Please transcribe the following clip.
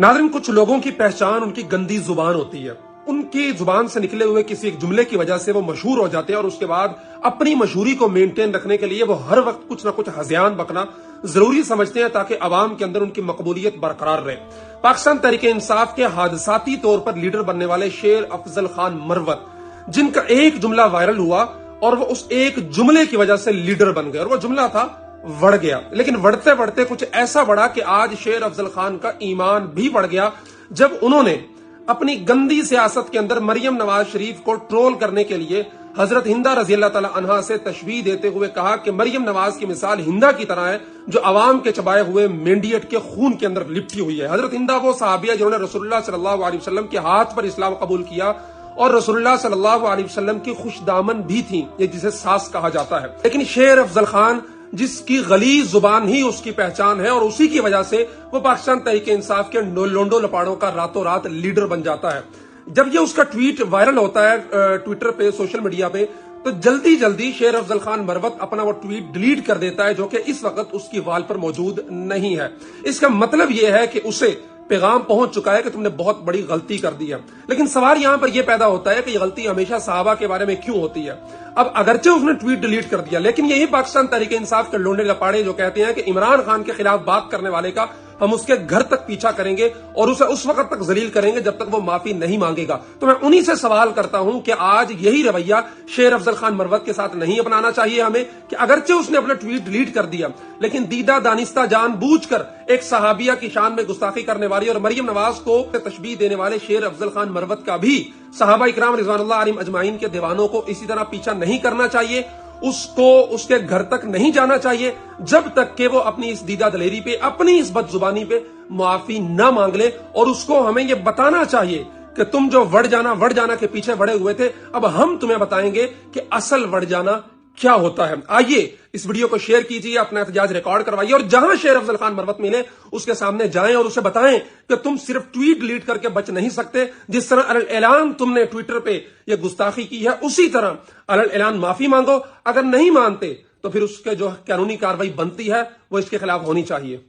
नाज़रीन, कुछ लोगों की पहचान उनकी गंदी जुबान होती है। उनकी जुबान से निकले हुए किसी एक जुमले की वजह से वो मशहूर हो जाते हैं और उसके बाद अपनी मशहूरी को मेंटेन रखने के लिए वो हर वक्त कुछ ना कुछ हज़यान बकना जरूरी समझते हैं ताकि अवाम के अंदर उनकी मकबूलियत बरकरार रहे। पाकिस्तान तहरीक इंसाफ के हादसाती तौर पर लीडर बनने वाले शेर अफजल खान मरवत, जिनका एक जुमला वायरल हुआ और वो उस एक जुमले की वजह से लीडर बन गए, और वो जुमला था बढ़ गया। लेकिन बढ़ते बढ़ते कुछ ऐसा बढ़ा कि आज शेर अफजल खान का ईमान भी बढ़ गया जब उन्होंने अपनी गंदी सियासत के अंदर मरियम नवाज शरीफ को ट्रोल करने के लिए हजरत हिंदा रजी अल्लाह ताला अन्हा से तशबीह देते हुए कहा कि मरियम नवाज की मिसाल हिंदा की तरह है जो अवाम के चबाए हुए मेंढियट के खून के अंदर लिपटी हुई है। हजरत हिंदा वो सहाबिया जिन्होंने रसूलुल्लाह सल्लल्लाहु अलैहि वसल्लम के हाथ पर इस्लाम कबूल किया और रसूलुल्लाह सल्लल्लाहु अलैहि वसल्लम की खुशदामन भी थी, ये जिसे सास कहा जाता है। लेकिन शेर अफजल खान, जिसकी गलीज जुबान ही उसकी पहचान है और उसी की वजह से वो पाकिस्तान तहरीक इंसाफ के लोंडो लपाड़ों का रातों रात लीडर बन जाता है। जब ये उसका ट्वीट वायरल होता है ट्विटर पे, सोशल मीडिया पे, तो जल्दी जल्दी शेर अफजल खान मरवत अपना वो ट्वीट डिलीट कर देता है जो कि इस वक्त उसकी वाल पर मौजूद नहीं है। इसका मतलब यह है कि उसे पैगाम पहुंच चुका है कि तुमने बहुत बड़ी गलती कर दी है। लेकिन सवाल यहां पर यह पैदा होता है कि यह गलती हमेशा सहाबा के बारे में क्यों होती है। अब अगरचे उसने ट्वीट डिलीट कर दिया, लेकिन यही पाकिस्तान तहरीक इंसाफ के लोंडे लपाड़े जो कहते हैं कि इमरान खान के खिलाफ बात करने वाले का हम उसके घर तक पीछा करेंगे और उसे उस वक्त तक जलील करेंगे जब तक वो माफी नहीं मांगेगा। तो मैं उन्हीं से सवाल करता हूं कि आज यही रवैया शेर अफजल खान मरवत के साथ नहीं अपनाना चाहिए हमें, कि अगरचे उसने अपना ट्वीट डिलीट कर दिया लेकिन दीदा दानिस्ता जानबूझकर एक सहाबिया की शान में गुस्ताखी करने वाली और मरियम नवाज को तशबीह देने वाले शेर अफजल खान मरवत का भी सहाबा इकराम रिजवानुल्लाह अलैहिम अजमाइन के दीवानों को इसी तरह पीछा नहीं करना चाहिए, उसको उसके घर तक नहीं जाना चाहिए जब तक कि वो अपनी इस दीदा दलेरी पे, अपनी इस बदजुबानी पे माफी ना मांग ले। और उसको हमें ये बताना चाहिए कि तुम जो वड़ जाना के पीछे बढ़े हुए थे, अब हम तुम्हें बताएंगे कि असल वड़ जाना क्या होता है। आइए इस वीडियो को शेयर कीजिए, अपना एहतजाज रिकॉर्ड करवाइए और जहां शेर अफजल खान मरवत मिले उसके सामने जाएं और उसे बताएं कि तुम सिर्फ ट्वीट डिलीट करके बच नहीं सकते। जिस तरह अलल ऐलान तुमने ट्विटर पे ये गुस्ताखी की है, उसी तरह अलल ऐलान माफी मांगो। अगर नहीं मानते तो फिर उसके जो कानूनी कार्रवाई बनती है वो इसके खिलाफ होनी चाहिए।